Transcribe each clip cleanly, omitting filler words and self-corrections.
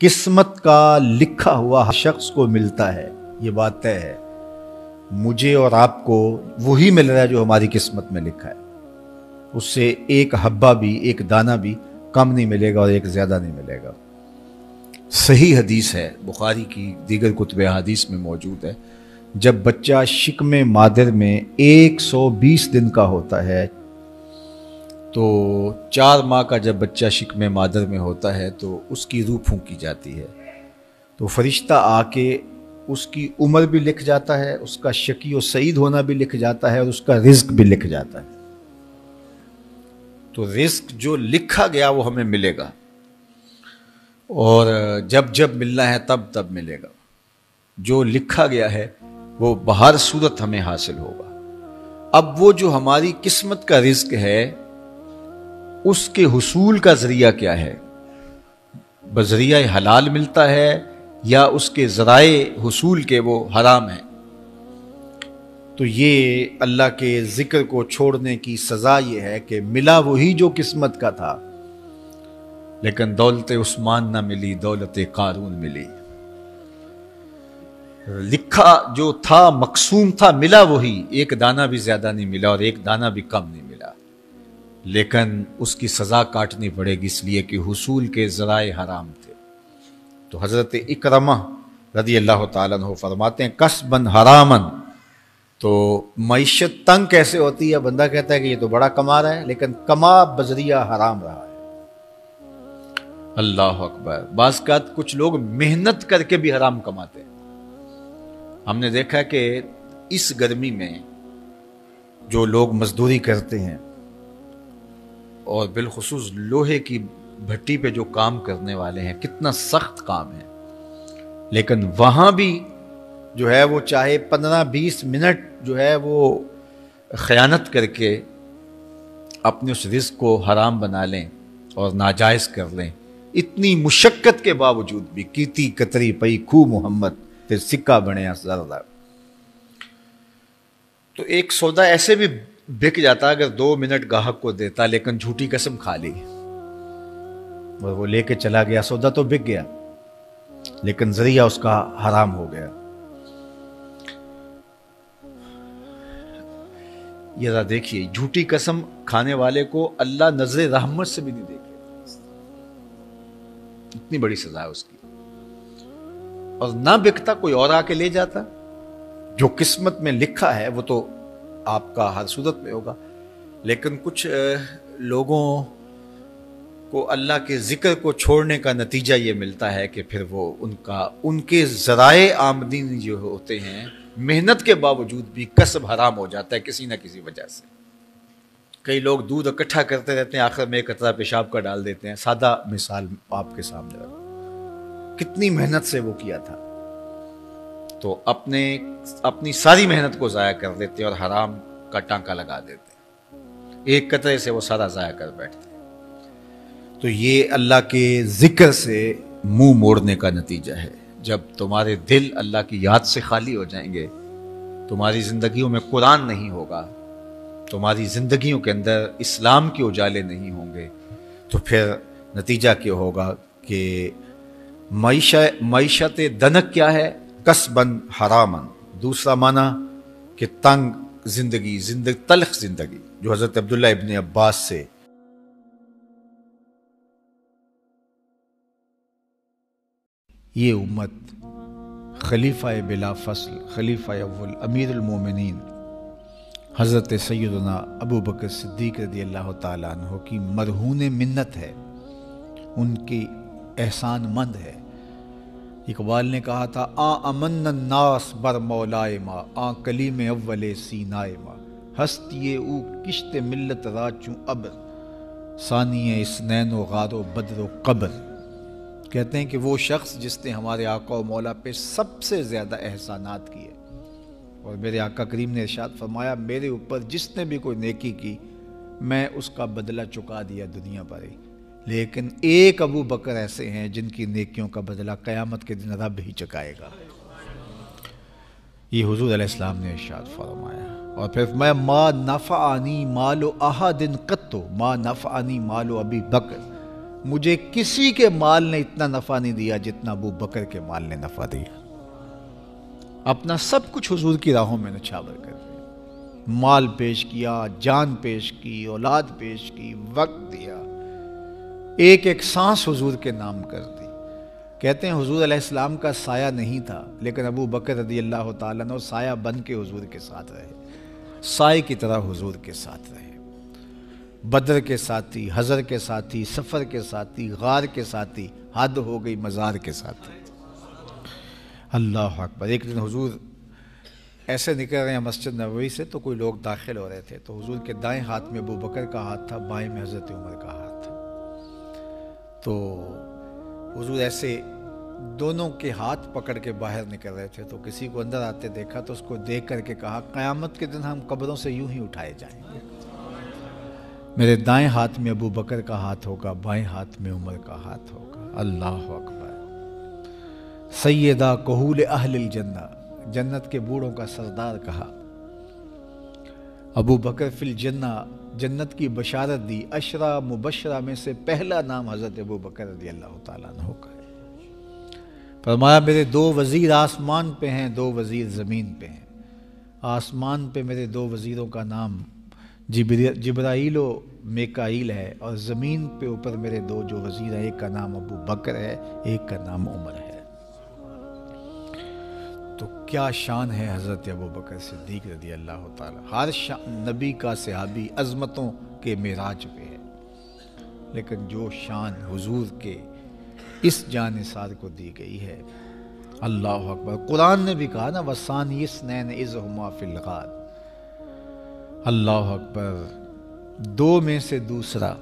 قسمت کا لکھا ہوا ہر شخص کو ملتا ہے، یہ بات طے ہے۔ مجھے اور آپ کو وہی مل رہا ہے جو ہماری قسمت میں لکھا ہے، اس سے ایک حبہ بھی، ایک دانہ بھی کم نہیں ملے گا اور ایک زیادہ نہیں ملے گا۔ صحیح حدیث ہے، بخاری کی دیگر کتب حدیث میں موجود ہے، جب بچہ شکم مادر میں 120 دن کا ہوتا ہے تو 4 ماہ کا جب بچہ شکم مادر میں ہوتا ہے تو اس کی روح پھونکی جاتی ہے، تو فرشتہ آ کے اس کی عمر بھی لکھ جاتا ہے، اس کا شقی و سعید ہونا بھی لکھ جاتا ہے اور اس کا رزق بھی لکھ جاتا ہے۔ تو رزق جو لکھا گیا وہ ہمیں ملے گا، اور جب جب ملنا ہے تب تب ملے گا۔ جو لکھا گیا ہے وہ بہر صورت ہمیں حاصل ہوگا۔ اب وہ جو ہماری قسمت کا رزق ہے اس کے حصول کا ذریعہ کیا ہے؟ بذریعہ حلال ملتا ہے یا اس کے ذرائع حصول کے وہ حرام ہیں؟ تو یہ اللہ کے ذکر کو چھوڑنے کی سزا یہ ہے کہ ملا وہی جو قسمت کا تھا، لیکن دولت عثمان نہ ملی، دولت قارون ملی۔ لکھا جو تھا، مقسوم تھا، ملا وہی، ایک دانہ بھی زیادہ نہیں ملا اور ایک دانہ بھی کم نہیں ملا، لیکن اس کی سزا کاٹنی پڑے گی اس لیے کہ حصول کے ذرائع حرام تھے۔ تو حضرت اکرمہ رضی اللہ تعالیٰ عنہ فرماتے ہیں کسباً حراماً، تو معیشت تنگ کیسے ہوتی ہے؟ بندہ کہتا ہے کہ یہ تو بڑا کما رہا ہے لیکن کما بذریعہ حرام رہا ہے۔ اللہ اکبر۔ بعض اوقات کچھ لوگ محنت کر کے بھی حرام کماتے ہیں۔ ہم نے دیکھا کہ اس گرمی میں جو لوگ مزدوری کرتے ہیں اور بالخصوص لوہے کی بھٹی پہ جو کام کرنے والے ہیں، کتنا سخت کام ہے، لیکن وہاں بھی جو ہے وہ چاہے 15-20 منٹ جو ہے وہ خیانت کر کے اپنے اس رزق کو حرام بنا لیں اور ناجائز کر لیں، اتنی مشقت کے باوجود بھی کیتی کتری پئی خو محمد پھر سکہ بنے زردہ۔ تو ایک سودا ایسے بھی بک جاتا اگر 2 منٹ گاہک کو دیتا، لیکن جھوٹی قسم کھا لی اور وہ لے کے چلا گیا، سودا تو بک گیا لیکن ذریعہ اس کا حرام ہو گیا۔ یہ ذرا دیکھیے، جھوٹی قسم کھانے والے کو اللہ نظر رحمت سے بھی نہیں دیکھے، اتنی بڑی سزا ہے اس کی، اور نہ بکتا کوئی اور آ کے لے جاتا۔ جو قسمت میں لکھا ہے وہ تو آپ کا ہر صورت میں ہوگا، لیکن کچھ لوگوں کو اللہ کے ذکر کو چھوڑنے کا نتیجہ یہ ملتا ہے کہ پھر وہ ان کے ذرائع آمدنی جو ہوتے ہیں، محنت کے باوجود بھی کسب حرام ہو جاتا ہے کسی نہ کسی وجہ سے۔ کئی لوگ دودھ اکٹھا کرتے رہتے ہیں، آخر میں ایک قطرہ پیشاب کا ڈال دیتے ہیں۔ سادہ مثال آپ کے سامنے رکھوں، کتنی محنت سے وہ کیا تھا، تو اپنی ساری محنت کو ضائع کر دیتے اور حرام کا ٹانکا لگا دیتے، ایک قطرے سے وہ سارا ضائع کر بیٹھتے۔ تو یہ اللہ کے ذکر سے منہ موڑنے کا نتیجہ ہے۔ جب تمہارے دل اللہ کی یاد سے خالی ہو جائیں گے، تمہاری زندگیوں میں قرآن نہیں ہوگا، تمہاری زندگیوں کے اندر اسلام کے اجالے نہیں ہوں گے، تو پھر نتیجہ کیا ہوگا کہ معیشت دنک کیا ہے؟ کسباً حراماً۔ دوسرا معنی کہ تنگ زندگی، تلخ زندگی، جو حضرت عبداللہ ابن عباس سے یہ امت خلیفہ بلا فصل، خلیفہ اول، امیر المومنین حضرت سیدنا ابو بکر صدیق رضی اللہ تعالیٰ عنہ کی مرہون منت ہے، ان کی احسان مند ہے۔ اقبال نے کہا تھا امن الناس بر مولائے ما، کلیم اول سینائے ما، ہستی او کشت ملت را چوں ابر، ثانی اسنین و غار و بدر و قبر۔ کہتے ہیں کہ وہ شخص جس نے ہمارے آقا و مولا پہ سب سے زیادہ احسانات کیے، اور میرے آقا کریم نے ارشاد فرمایا میرے اوپر جس نے بھی کوئی نیکی کی میں اس کا بدلہ چکا دیا دنیا پر ہی، لیکن ایک ابو بکر ایسے ہیں جن کی نیکیوں کا بدلہ قیامت کے دن رب ہی چکائے گا۔ یہ حضور علیہ السلام نے ارشاد فرمایا، اور پھر میں ما نفعنی مال احد قط، ما نفعنی مال ابی بکر مجھے کسی کے مال نے اتنا نفع نہیں دیا جتنا ابو بکر کے مال نے نفع دیا۔ اپنا سب کچھ حضور کی راہوں میں نچھاور کر دیا، مال پیش کیا، جان پیش کی، اولاد پیش کی، وقت دیا، ایک ایک سانس حضور کے نام کر دی۔ کہتے ہیں حضور علیہ السلام کا سایہ نہیں تھا، لیکن ابو بکر رضی اللہ تعالیٰ عنہ سایہ بن کے حضور کے ساتھ رہے، سائے کی طرح حضور کے ساتھ رہے۔ بدر کے ساتھی، حضر کے ساتھی، سفر کے ساتھی، غار کے ساتھی، حد ہو گئی مزار کے ساتھی۔ اللہ اکبر۔ ایک دن حضور ایسے نکل رہے ہیں مسجد نبوی سے تو کوئی لوگ داخل ہو رہے تھے، تو حضور کے دائیں ہاتھ میں ابو بکر کا ہاتھ تھا، بائیں میں حضرت عمر کا ہاتھ تھا۔ تو حضور ایسے دونوں کے ہاتھ پکڑ کے باہر نکل رہے تھے، تو کسی کو اندر آتے دیکھا تو اس کو دیکھ کر کے کہا قیامت کے دن ہم قبروں سے یوں ہی اٹھائے جائیں گے، میرے دائیں ہاتھ میں ابو بکر کا ہاتھ ہوگا، بائیں ہاتھ میں عمر کا ہاتھ ہوگا۔ اللہ اکبر۔ سیدہ کہول اہل الجنہ، جنت کے بوڑھوں کا سردار کہا، ابو بکر فی الجنہ، جنت کی بشارت دی۔ عشرہ مبشرہ میں سے پہلا نام حضرت ابو بکر رضی اللہ تعالیٰ عنہ کا ہے۔ فرمایا میرے دو وزیر آسمان پہ ہیں، دو وزیر زمین پہ ہیں۔ آسمان پہ میرے دو وزیروں کا نام جبرائیل و میکائیل ہے، اور زمین پہ اوپر میرے دو جو وزیر ہیں، ایک کا نام ابو بکر ہے، ایک کا نام عمر ہے۔ تو کیا شان ہے حضرت ابو بکر صدیق رضی اللہ تعالیٰ۔ ہر نبی کا صحابی عظمتوں کے معراج پہ ہے، لیکن جو شان حضور کے اس جاں نثار کو دی گئی ہے، اللہ اکبر۔ قرآن نے بھی کہا نا وَثَانِيَ اثْنَيْنِ إِذْ هُمَا فِي الْغَارِ، اللہ اکبر، دو میں سے دوسرا،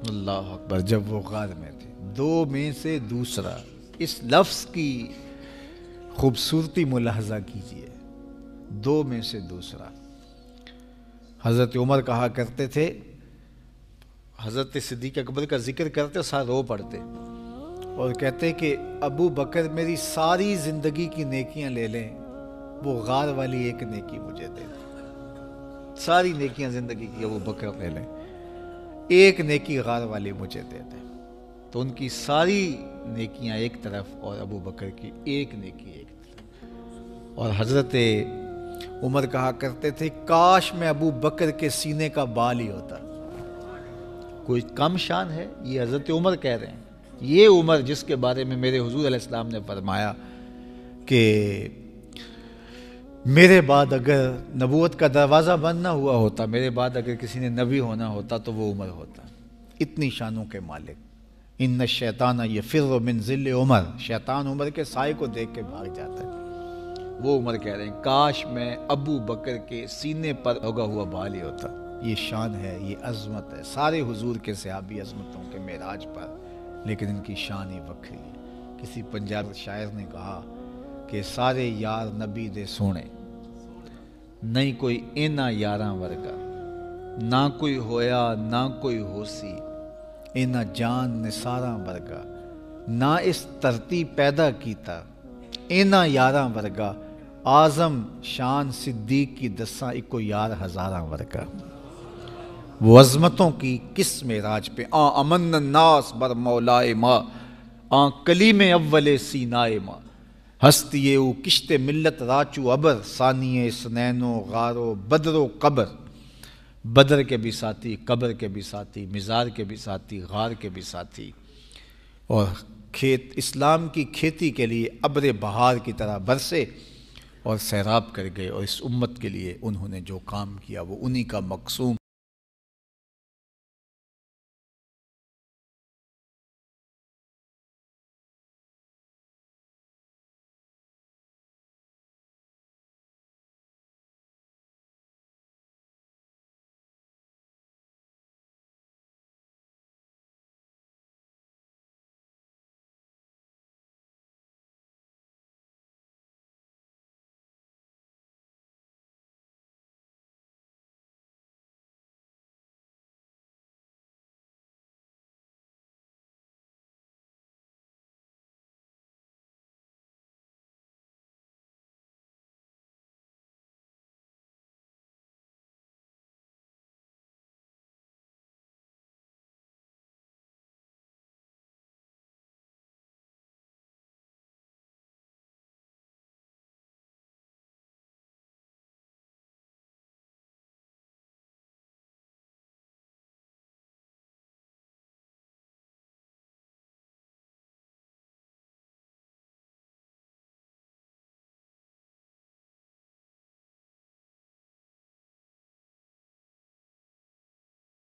اللہ اکبر، جب وہ غار میں تھے، دو میں سے دوسرا۔ اس لفظ کی خوبصورتی ملاحظہ کیجئے، دو میں سے دوسرا۔ حضرت عمر کہا کرتے تھے، حضرت صدیق اکبر کا ذکر کرتے ساتھ رو پڑتے اور کہتے کہ ابو بکر میری ساری زندگی کی نیکیاں لے لیں، وہ غار والی ایک نیکی مجھے دے دیں۔ ساری نیکیاں زندگی کی ابو بکر لے لیں، ایک نیکی غار والی مجھے دے دیں۔ تو ان کی ساری نیکیاں ایک طرف اور ابو بکر کی ایک نیکی ایک طرف۔ اور حضرت عمر کہا کرتے تھے کاش میں ابو بکر کے سینے کا بال ہی ہوتا۔ کوئی کم شان ہے؟ یہ حضرت عمر کہہ رہے ہیں، یہ عمر جس کے بارے میں میرے حضور علیہ السلام نے فرمایا کہ میرے بعد اگر نبوت کا دروازہ بند نہ ہوا ہوتا، میرے بعد اگر کسی نے نبی ہونا ہوتا تو وہ عمر ہوتا۔ اتنی شانوں کے مالک۔ ان الشیطان یفر من ظل عمر، شیطان عمر کے سائے کو دیکھ کے بھاگ جاتا ہے۔ وہ عمر کہہ رہے ہیں کاش میں ابو بکر کے سینے پر ہوگا ہوا بال ہی ہوتا۔ یہ شان ہے، یہ عظمت ہے۔ سارے حضور کے صحابی عظمتوں کے معراج پر، لیکن ان کی شان ہی وکری ہے۔ کسی پنجاب شاعر نے کہا کہ سارے یار نبی دے سونے، نہیں کوئی اینا یاراں ورگا، نہ کوئی ہویا نہ کوئی ہوسی، اینا جان نثاراں ورگا، نہ اس دھرتی پیدا کیتا، اینا یاراں ورگا، اعظم شان صدیق کی دساں اکو یار ہزاراں ورگا۔ وہ عظمتوں کی کس معراج پہ امن الناس بر مولائے ماں، کلیم اول سینائے ماں، ہستی او کشت ملت راچو ابر، ثانی سنین و غار و بدر و قبر۔ بدر کے بھی ساتھی، قبر کے بھی ساتھی، مزار کے بھی ساتھی، غار کے بھی ساتھی، اور کھیت اسلام کی کھیتی کے لیے ابر بہار کی طرح برسے اور سیراب کر گئے، اور اس امت کے لیے انہوں نے جو کام کیا وہ انہی کا مقصوم